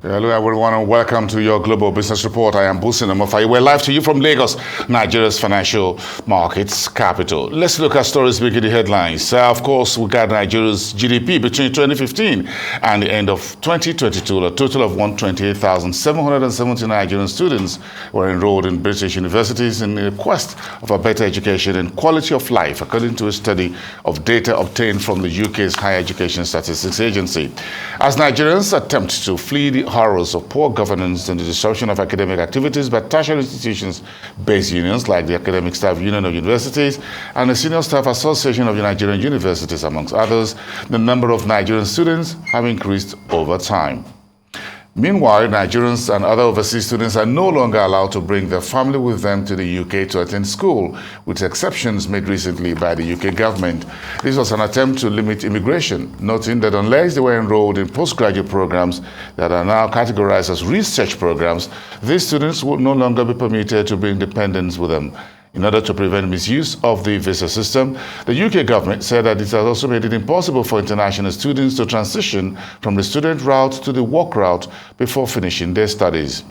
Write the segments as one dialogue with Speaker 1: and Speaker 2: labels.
Speaker 1: Hello everyone and welcome to your Global Business Report. I am Busin Amofai. We're live to you from Lagos, Nigeria's financial markets capital. Let's look at stories making the headlines. Of course, we got Nigeria's GDP between 2015 and the end of 2022. A total of 128,770 Nigerian students were enrolled in British universities in the quest of a better education and quality of life, according to a study of data obtained from the UK's Higher Education Statistics Agency. As Nigerians attempt to flee the horrors of poor governance and the disruption of academic activities by tertiary institutions-based unions like the Academic Staff Union of Universities and the Senior Staff Association of Nigerian Universities, amongst others, the number of Nigerian students have increased over time. Meanwhile, Nigerians and other overseas students are no longer allowed to bring their family with them to the UK to attend school, with exceptions made recently by the UK government. This was an attempt to limit immigration, noting that unless they were enrolled in postgraduate programs that are now categorized as research programs, these students would no longer be permitted to bring dependents with them. In order to prevent misuse of the visa system, the UK government said that it has also made it impossible for international students to transition from the student route to the work route before finishing their studies.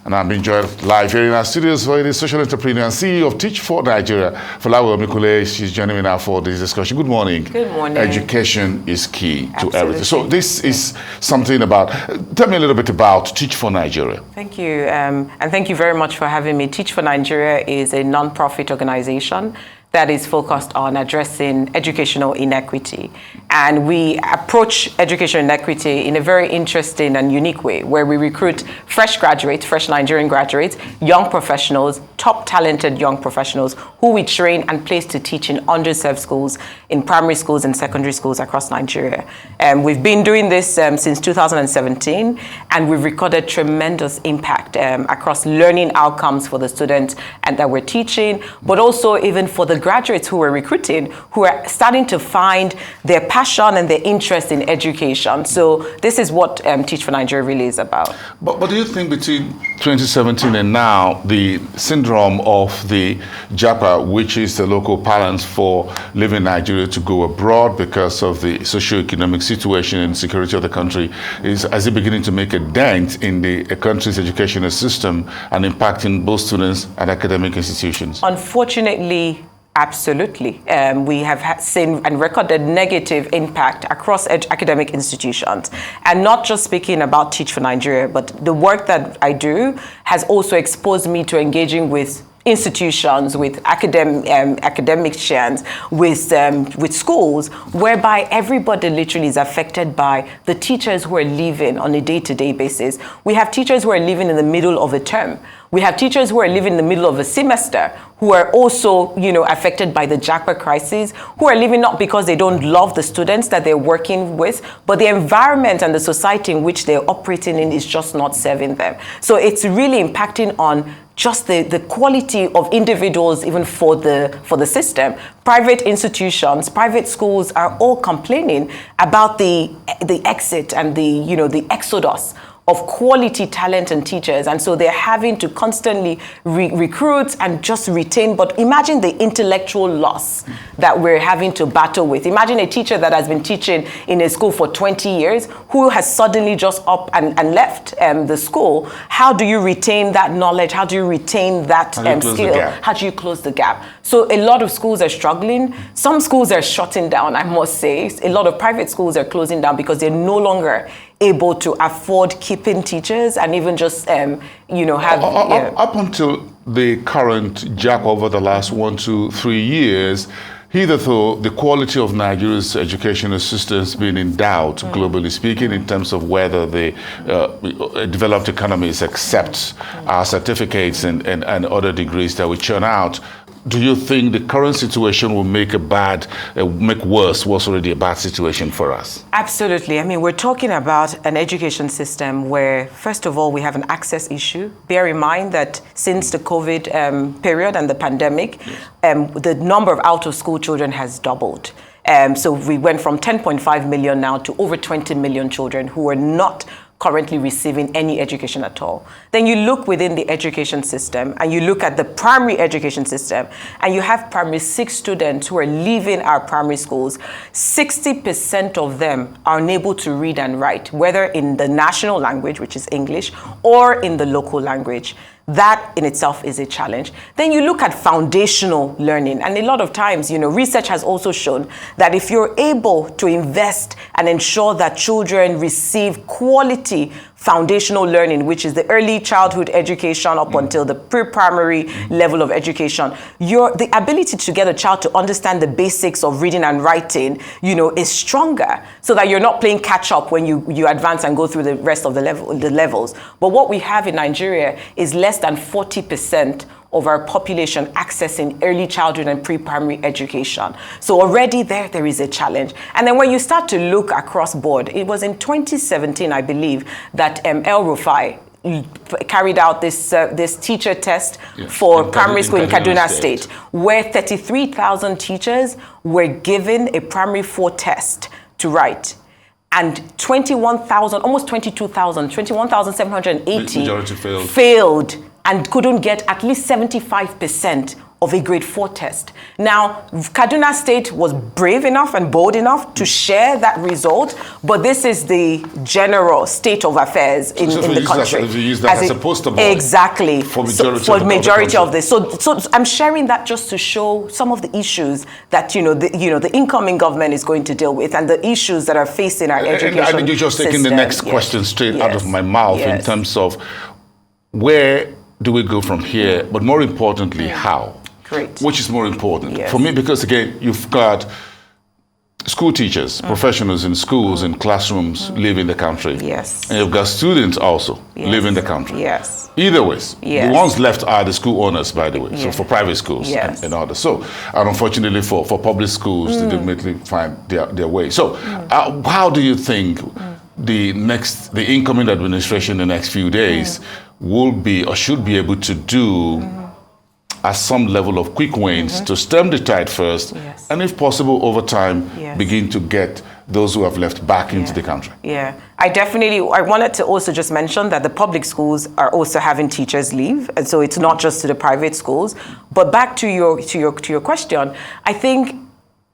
Speaker 1: And I'm being joined live here in our studios by the social entrepreneur and CEO of Teach for Nigeria, Folawe Omikunle. She's joining me now for this discussion. Good morning.
Speaker 2: Good morning.
Speaker 1: Education is key to
Speaker 2: Absolutely.
Speaker 1: everything. So this is something about, tell me a little bit about Teach for Nigeria.
Speaker 2: Thank you. And thank you very much for having me. Teach for Nigeria is a non-profit organization that is focused on addressing educational inequity. And we approach educational inequity in a very interesting and unique way, where we recruit fresh graduates, fresh Nigerian graduates, young professionals, top talented young professionals who we train and place to teach in underserved schools, in primary schools and secondary schools across Nigeria. We've been doing this since 2017, and we've recorded tremendous impact across learning outcomes for the students and that we're teaching, but also even for the graduates who we're recruiting, who are starting to find their passion and their interest in education. So this is what Teach for Nigeria really is about.
Speaker 1: But do you think between 2017 and now, the syndrome of the japa, which is the local parlance for leaving Nigeria to go abroad because of the socio-economic situation and security of the country, is beginning to make a dent in the country's educational system and impacting both students and academic institutions?
Speaker 2: Unfortunately, absolutely. We have seen and recorded negative impact across academic institutions. And not just speaking about Teach for Nigeria, but the work that I do has also exposed me to engaging with institutions, with academicians, with schools, whereby everybody literally is affected by the teachers who are leaving on a day-to-day basis. We have teachers who are leaving in the middle of a term. We have teachers who are leaving in the middle of a semester, who are also, affected by the japa crisis, who are leaving not because they don't love the students that they're working with, but the environment and the society in which they're operating in is just not serving them. So it's really impacting on just the quality of individuals, even for the system. Private institutions, private schools are all complaining about the exit and the exodus of quality talent and teachers. And so they're having to constantly recruit and just retain. But imagine the intellectual loss that we're having to battle with. Imagine a teacher that has been teaching in a school for 20 years who has suddenly just up and left the school. How do you retain that knowledge? How do you retain that skill? How do you close the gap? So a lot of schools are struggling. Some schools are shutting down, I must say. A lot of private schools are closing down because they're no longer able to afford keeping teachers and even just, have...
Speaker 1: Up until the current japa over the last 1 to 3 years, hitherto, the quality of Nigeria's educational system has been in doubt, globally speaking, in terms of whether the developed economies accept our certificates and other degrees that we churn out. Do you think the current situation will make worse what's already a bad situation for us?
Speaker 2: Absolutely. I mean, we're talking about an education system where, first of all, we have an access issue. Bear in mind that since the COVID period and the pandemic, the number of out-of-school children has doubled. So we went from 10.5 million now to over 20 million children who are not currently receiving any education at all. Then you look within the education system and you look at the primary education system and you have primary 6 students who are leaving our primary schools. 60% of them are unable to read and write, whether in the national language, which is English, or in the local language. That in itself is a challenge. Then you look at foundational learning. And a lot of times, research has also shown that if you're able to invest and ensure that children receive quality foundational learning, which is the early childhood education up until the pre-primary level of education, the ability to get a child to understand the basics of reading and writing, is stronger, so that you're not playing catch up when you advance and go through the rest of the levels. But what we have in Nigeria is less than 40% of our population accessing early childhood and pre-primary education. So already there is a challenge. And then when you start to look across board, it was in 2017, I believe, that El Rufai carried out this teacher test for primary school in Kaduna State, where 33,000 teachers were given a primary 4 test to write. And 21,000, almost 22,000, 21,780 failed and couldn't get at least 75% of a grade 4 test. Now, Kaduna State was brave enough and bold enough to share that result, but this is the general state of affairs in the country.
Speaker 1: So use that as a poster boy.
Speaker 2: Exactly.
Speaker 1: For
Speaker 2: majority of this. So I'm sharing that just to show some of the issues that the incoming government is going to deal with, and the issues that are facing our education system.
Speaker 1: And you're just taking the next question straight out of my mouth in terms of where do we go from here, but more importantly, how?
Speaker 2: Great.
Speaker 1: Which is more important for me, because again, you've got school teachers, professionals in schools and classrooms leaving the country.
Speaker 2: Yes.
Speaker 1: And you've got students also leaving the country.
Speaker 2: Yes.
Speaker 1: Either ways. The ones left are the school owners, by the way, so for private schools and others. So, and unfortunately for public schools, they ultimately find their way. So, how do you think the incoming administration in the next few days will be or should be able to do at some level of quick wins to stem the tide first, and if possible over time begin to get those who have left back into the country?
Speaker 2: Yeah, I wanted to also just mention that the public schools are also having teachers leave, and so it's not just to the private schools. But back to your question,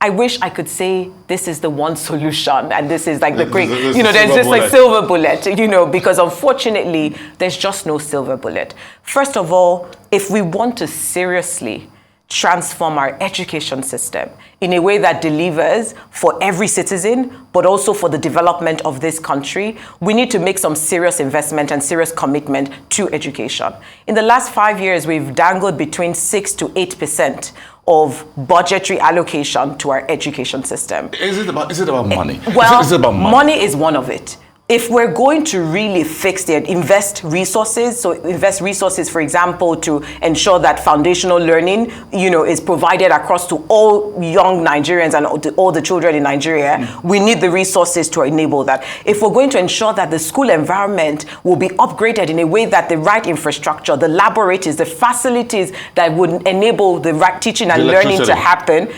Speaker 2: I wish I could say this is the one solution and this is like the great, there's this like silver bullet, because unfortunately there's just no silver bullet. First of all, if we want to seriously transform our education system in a way that delivers for every citizen, but also for the development of this country, we need to make some serious investment and serious commitment to education. In the last 5 years, we've dangled between 6 to 8% of budgetary allocation to our education system.
Speaker 1: Is it about money?
Speaker 2: Well,
Speaker 1: is it about money?
Speaker 2: Money is one of it. If we're going to really invest resources, for example, to ensure that foundational learning, is provided across to all young Nigerians and all the children in Nigeria, we need the resources to enable that. If we're going to ensure that the school environment will be upgraded in a way that the right infrastructure, the laboratories, the facilities that would enable the right teaching and learning to happen,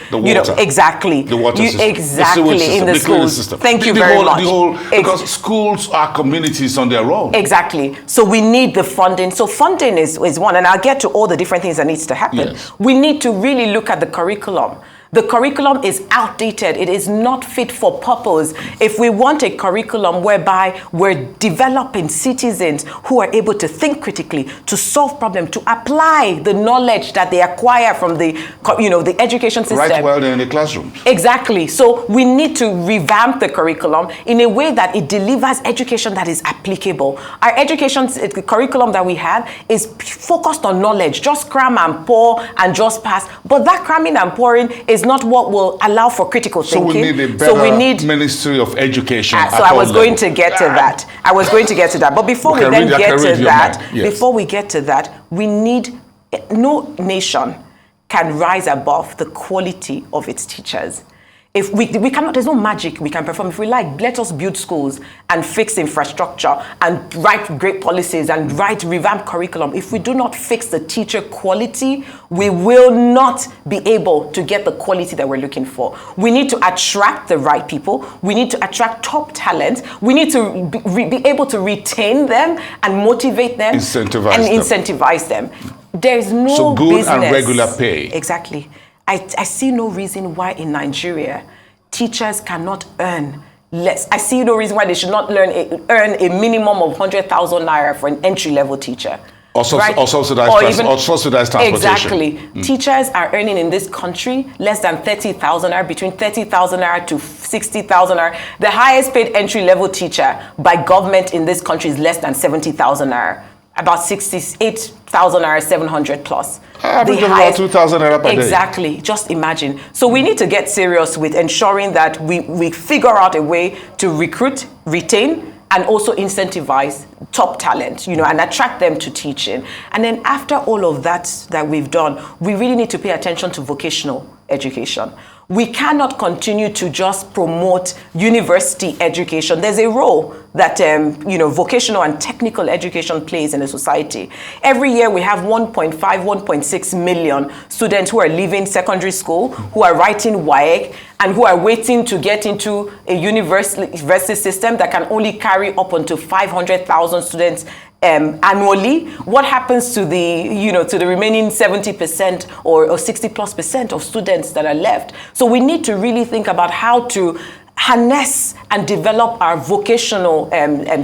Speaker 2: exactly.
Speaker 1: The water system.
Speaker 2: Exactly,
Speaker 1: the
Speaker 2: in the schools.
Speaker 1: System.
Speaker 2: Thank you very much.
Speaker 1: Because schools are communities on their own.
Speaker 2: Exactly. So we need the funding. So funding is one, and I'll get to all the different things that needs to happen.
Speaker 1: Yes.
Speaker 2: We need to really look at the curriculum. The curriculum is outdated. It is not fit for purpose. If we want a curriculum whereby we're developing citizens who are able to think critically, to solve problems, to apply the knowledge that they acquire from the education system.
Speaker 1: Right while they're in the classroom.
Speaker 2: Exactly. So we need to revamp the curriculum in a way that it delivers education that is applicable. Our the curriculum that we have is focused on knowledge, just cram and pour and just pass. But that cramming and pouring is not what will allow for critical thinking.
Speaker 1: So we need a better Ministry of Education.
Speaker 2: So I was going to get to that. But before we get to that, we need, no nation can rise above the quality of its teachers. If we cannot, there's no magic we can perform. If we like, let us build schools and fix infrastructure and write great policies and write revamped curriculum. If we do not fix the teacher quality, we will not be able to get the quality that we're looking for. We need to attract the right people. We need to attract top talent. We need to be able to retain them and motivate them. Incentivize them. There's no
Speaker 1: so good
Speaker 2: business.
Speaker 1: And regular pay.
Speaker 2: Exactly. I see no reason why in Nigeria teachers cannot earn less. I see no reason why they should not earn a minimum of 100,000 naira for an entry-level teacher.
Speaker 1: Or subsidized transportation.
Speaker 2: Exactly. Teachers are earning in this country less than 30,000 naira, between 30,000 naira to 60,000 naira. The highest paid entry-level teacher by government in this country is less than 70,000 naira. About 68,000 naira, 700 plus.
Speaker 1: About 2,000 naira per day.
Speaker 2: Exactly. Just imagine. So we need to get serious with ensuring that we figure out a way to recruit, retain, and also incentivize top talent, and attract them to teaching. And then after all of that we've done, we really need to pay attention to vocational education. We cannot continue to just promote university education. There's a role that vocational and technical education plays in a society. Every year we have 1.5, 1.6 million students who are leaving secondary school, who are writing WAEC, and who are waiting to get into a university system that can only carry up until 500,000 students annually. What happens to the remaining 70% or 60+% of students that are left? So we need to really think about how to harness and develop our vocational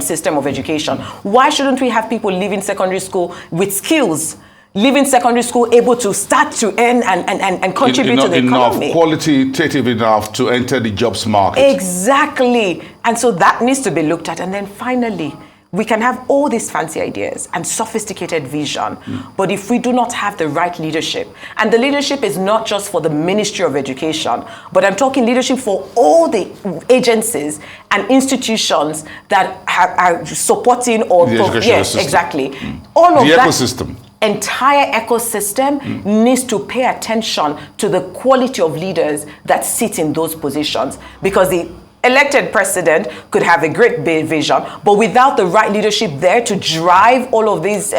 Speaker 2: system of education. Why shouldn't we have people leaving secondary school with skills, leaving secondary school able to start to earn and contribute to the economy?
Speaker 1: Qualitative enough to enter the jobs market.
Speaker 2: Exactly. And so that needs to be looked at. And then finally, we can have all these fancy ideas and sophisticated vision, but if we do not have the right leadership, and the leadership is not just for the Ministry of Education, but I'm talking leadership for all the agencies and institutions that are supporting or...
Speaker 1: The educational system.
Speaker 2: Exactly. All of
Speaker 1: the
Speaker 2: that
Speaker 1: ecosystem.
Speaker 2: Entire ecosystem needs to pay attention to the quality of leaders that sit in those positions, because the elected president could have a great vision, but without the right leadership there to drive all of these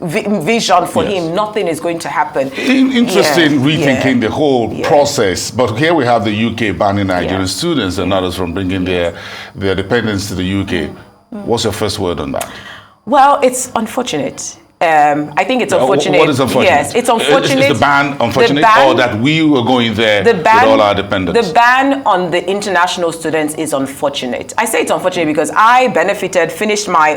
Speaker 2: vision for him, nothing is going to happen.
Speaker 1: Interesting rethinking the whole process. But here we have the UK banning Nigerian students and others from bringing their dependents to the UK. What's your first word on that?
Speaker 2: Well, it's unfortunate. I think it's unfortunate.
Speaker 1: What is unfortunate?
Speaker 2: Yes, it's unfortunate.
Speaker 1: Is the ban unfortunate, or that we were going there with all our dependents?
Speaker 2: The ban on the international students is unfortunate. I say it's unfortunate because I benefited, finished my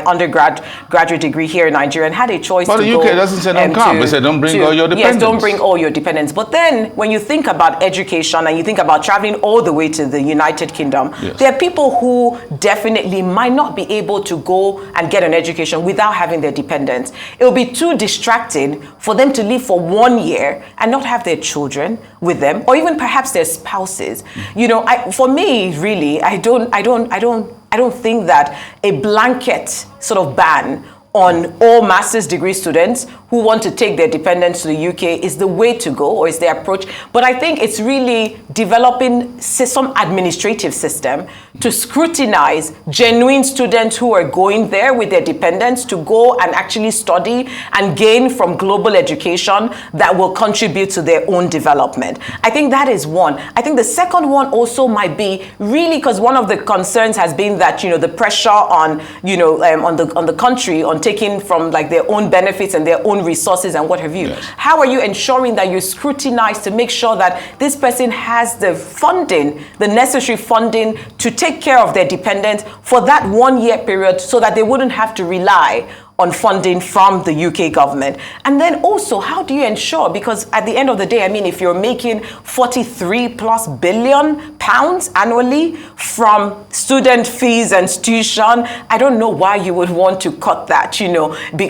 Speaker 2: graduate degree here in Nigeria and had a choice to go.
Speaker 1: But the UK doesn't say don't come. They say don't bring all your dependents.
Speaker 2: Yes, don't bring all your dependents. But then when you think about education and you think about traveling all the way to the United Kingdom, there are people who definitely might not be able to go and get an education without having their dependents. It will be too distracting for them to live for 1 year and not have their children with them, or even perhaps their spouses. For me, really, I don't think that a blanket sort of ban on all master's degree students who want to take their dependents to the UK is the way to go, or is the approach. But I think it's really developing some administrative system to scrutinize genuine students who are going there with their dependents to go and actually study and gain from global education that will contribute to their own development. I think that is one. I think the second one also might be really, because one of the concerns has been that, the pressure on, on the country on taking from like their own benefits and their own resources and what have you. Yes. How are you ensuring that you scrutinize to make sure that this person has the funding, the necessary funding to take care of their dependents for that 1 year period, so that they wouldn't have to rely on funding from the UK government? And then also, how do you ensure, because at the end of the day, I mean, if you're making 43+ billion pounds annually from student fees and tuition, I don't know why you would want to cut that,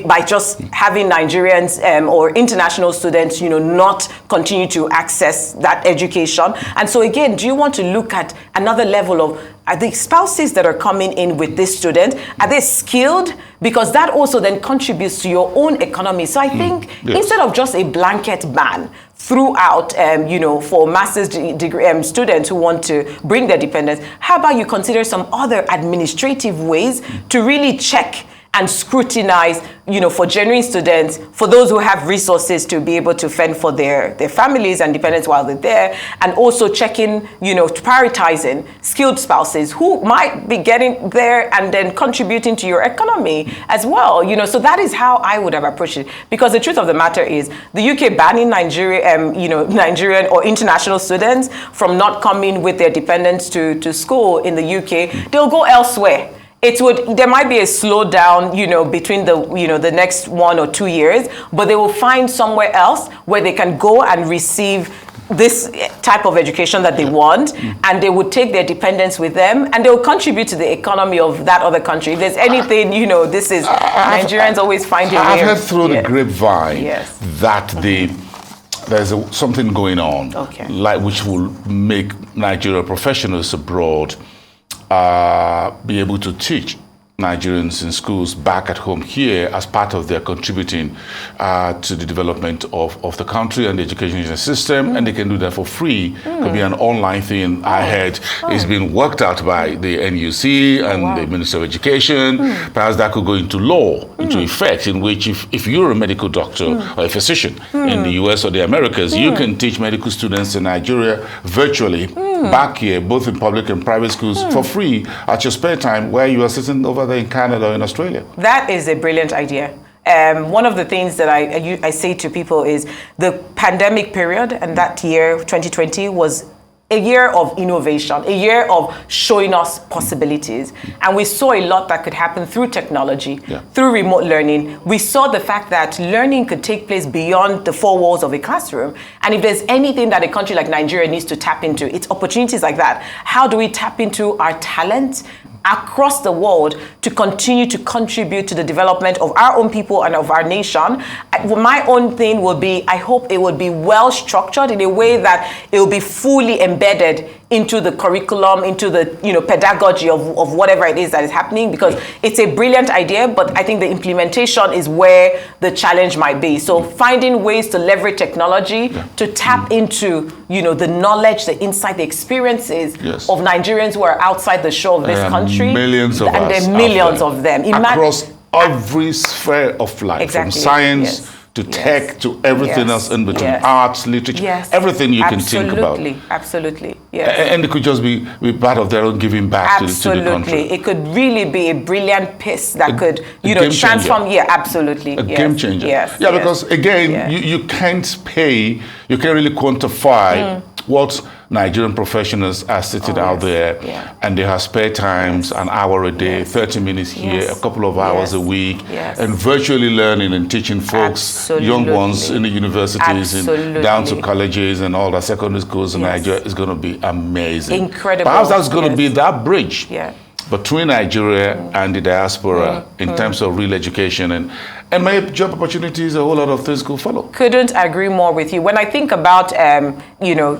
Speaker 2: by just having Nigerians or international students, not continue to access that education. And so again, do you want to look at another level of, are the spouses that are coming in with this student, are they skilled? Because that also then contributes to your own economy. So I think instead of just a blanket ban throughout, for master's degree students who want to bring their dependents, how about you consider some other administrative ways to really check and scrutinize, for genuine students, for those who have resources to be able to fend for their families and dependents while they're there, and also checking, prioritizing skilled spouses who might be getting there and then contributing to your economy as well. So that is how I would have approached it. Because the truth of the matter is, the UK banning Nigerian or international students from not coming with their dependents to school in the UK, they'll go elsewhere. There might be a slowdown, between the next 1 or 2 years, but they will find somewhere else where they can go and receive this type of education that they want, and they would take their dependents with them, and they will contribute to the economy of that other country. If there's anything, this is, Nigerians always find a way.
Speaker 1: I've heard through the grapevine
Speaker 2: Yes.
Speaker 1: that there's something going on, which will make Nigeria professionals abroad be able to teach Nigerians in schools back at home here as part of their contributing to the development of the country and the education system, and they can do that for free. Could be an online thing. I heard is being worked out by the NUC and the Minister of Education. Perhaps that could go into law, into effect, in which if you're a medical doctor or a physician in the US or the Americas, you can teach medical students in Nigeria virtually back here, both in public and private schools, for free at your spare time, where you are sitting over there in Canada or in Australia.
Speaker 2: That is a brilliant idea. One of the things that I say to people is the pandemic period, and that year, 2020, was a year of innovation, a year of showing us possibilities. And we saw a lot that could happen through technology, through remote learning. We saw the fact that learning could take place beyond the four walls of a classroom. And if there's anything that a country like Nigeria needs to tap into, it's opportunities like that. How do we tap into our talent across the world to continue to contribute to the development of our own people and of our nation? My own thing will be, I hope it would be well structured in a way that it will be fully embedded into the curriculum, into the pedagogy of whatever it is that is happening, because it's a brilliant idea, but I think the implementation is where the challenge might be. So finding ways to leverage technology to tap into the knowledge, the insight, the experiences of Nigerians who are outside the shore of this country.
Speaker 1: Millions of us.
Speaker 2: And there are millions of them.
Speaker 1: Across every sphere of life, from science to tech to everything else in between, arts, literature, everything you can think about.
Speaker 2: Absolutely.
Speaker 1: And it could just be part of their own giving back to the country.
Speaker 2: It could really be a brilliant piece that could, transform. Absolutely.
Speaker 1: A game changer. Because again, you can't really quantify what Nigerian professionals are sitting out there, and they have spare times, an hour a day, 30 minutes here, a couple of hours a week, and virtually learning and teaching folks, young ones in the universities, and down to colleges and all the secondary schools in Nigeria is going to be amazing.
Speaker 2: Incredible.
Speaker 1: Perhaps that's going to be that bridge between Nigeria and the diaspora in terms of real education, and my job opportunities, a whole lot of things could follow.
Speaker 2: Couldn't agree more with you. When I think about,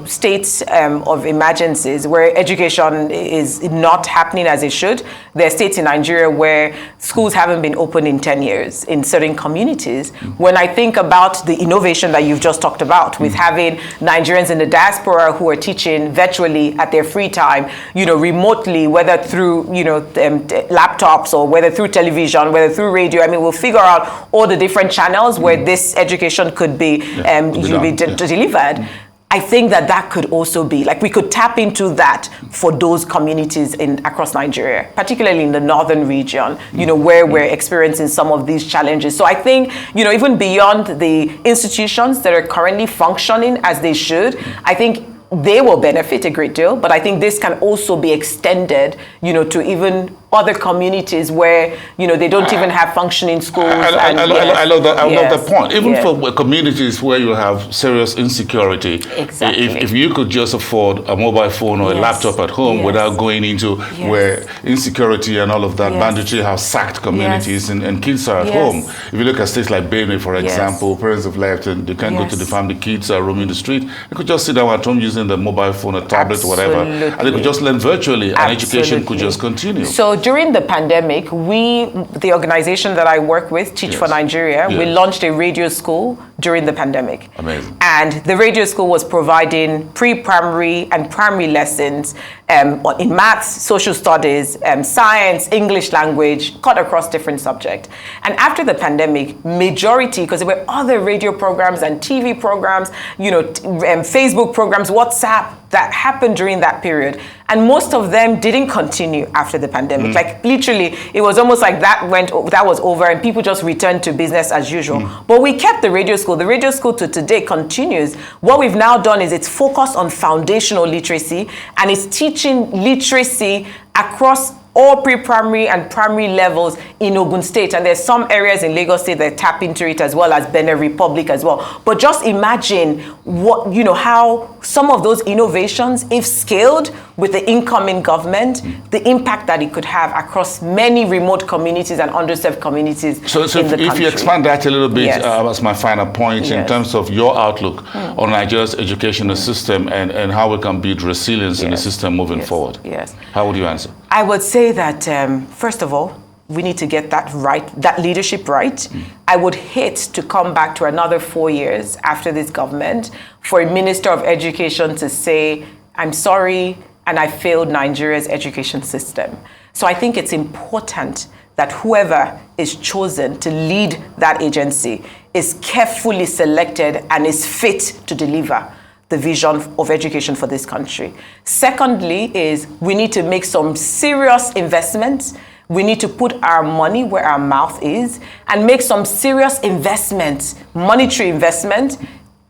Speaker 2: states of emergencies where education is not happening as it should, there are states in Nigeria where schools haven't been open in 10 years in certain communities. When I think about the innovation that you've just talked about with having Nigerians in the diaspora who are teaching virtually at their free time, remotely, whether through, laptops or whether through television, whether through radio, we'll figure out all the different channels where this education could be delivered. I think that could also be, we could tap into that for those communities across Nigeria, particularly in the northern region, where we're experiencing some of these challenges. So I think, even beyond the institutions that are currently functioning as they should, I think they will benefit a great deal, but I think this can also be extended, to even other communities where, they don't even have functioning schools.
Speaker 1: I love that. I love that point. Even for communities where you have serious insecurity, if you could just afford a mobile phone or a laptop at home without going into where insecurity and all of that banditry have sacked communities and kids are at home. If you look at states like Benue, for example, parents have left and they can't go to the farm, the kids are roaming the street. They could just sit down at home using the mobile phone, a tablet, whatever, and they could just learn virtually, and education could just continue.
Speaker 2: So during the pandemic, the organization that I work with, Teach for Nigeria, we launched a radio school during the pandemic.
Speaker 1: Amazing.
Speaker 2: And the radio school was providing pre-primary and primary lessons in maths, social studies, science, English language, cut across different subjects. And after the pandemic, majority, because there were other radio programs and TV programs, Facebook programs, WhatsApp, that happened during that period. And most of them didn't continue after the pandemic. Like literally, it was almost like that was over and people just returned to business as usual. But we kept the radio school. The radio school to today continues. What we've now done is it's focused on foundational literacy and it's teaching literacy across all pre-primary and primary levels in Ogun State. And there's some areas in Lagos State that tap into it as well as Benin Republic as well. But just imagine how some of those innovations, if scaled with the incoming government, the impact that it could have across many remote communities and underserved communities in the country.
Speaker 1: If you expand that a little bit,
Speaker 2: Yes.
Speaker 1: as my final point, in terms of your outlook on Nigeria's educational system and how we can build resilience in the system moving forward.
Speaker 2: Yes.
Speaker 1: How would you answer?
Speaker 2: I would say that, first of all, we need to get that right, that leadership right. I would hate to come back to another 4 years after this government for a Minister of Education to say, I'm sorry, and I failed Nigeria's education system. So I think it's important that whoever is chosen to lead that agency is carefully selected and is fit to deliver the vision of education for this country. Secondly is we need to make some serious investments. We need to put our money where our mouth is and make some serious investments, monetary investment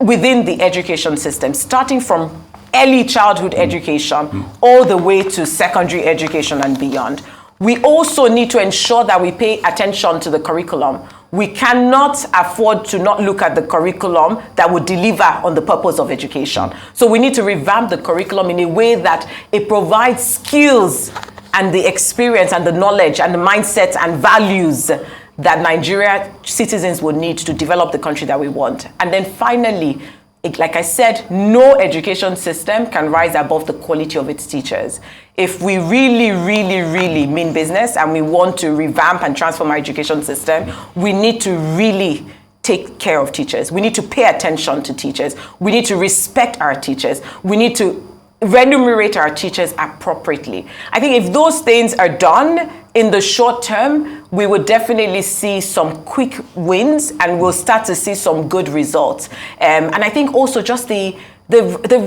Speaker 2: within the education system, starting from early childhood education all the way to secondary education and beyond. We also need to ensure that we pay attention to the curriculum. We cannot afford to not look at the curriculum that would deliver on the purpose of education. So we need to revamp the curriculum in a way that it provides skills and the experience and the knowledge and the mindset and values that Nigeria citizens would need to develop the country that we want. And then finally, like I said, no education system can rise above the quality of its teachers. If we really, really, really mean business and we want to revamp and transform our education system, we need to really take care of teachers. We need to pay attention to teachers. We need to respect our teachers. We need to remunerate our teachers appropriately. I think if those things are done in the short term, we would definitely see some quick wins and we'll start to see some good results. And I think also just the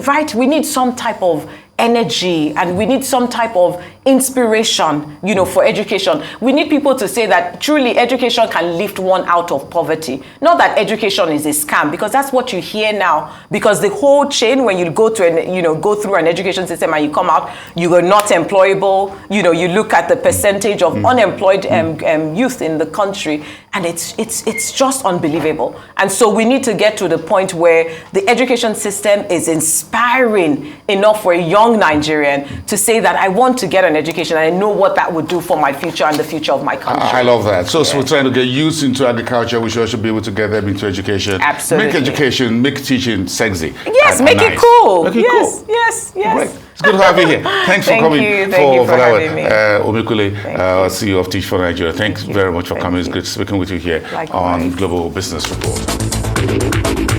Speaker 2: right, we need some type of energy and we need some type of inspiration, for education. We need people to say that truly education can lift one out of poverty. Not that education is a scam, because that's what you hear now. Because the whole chain, when you go to go through an education system and you come out, you are not employable. You look at the percentage of unemployed youth in the country, and it's just unbelievable. And so we need to get to the point where the education system is inspiring enough for a young Nigerian to say that I want to get an education and I know what that would do for my future and the future of my country.
Speaker 1: I love that. So we're trying to get youth into agriculture. We should also be able to get them into education.
Speaker 2: Absolutely.
Speaker 1: Make education, make teaching sexy.
Speaker 2: Yes, make it
Speaker 1: nice.
Speaker 2: cool.
Speaker 1: Make it cool.
Speaker 2: Yes.
Speaker 1: Great. It's good to have you here. Thanks for coming.
Speaker 2: Thank you for having me.
Speaker 1: Omikunle, CEO of Teach for Nigeria. Thanks very much for coming. It's good speaking with you here on Global Business Report.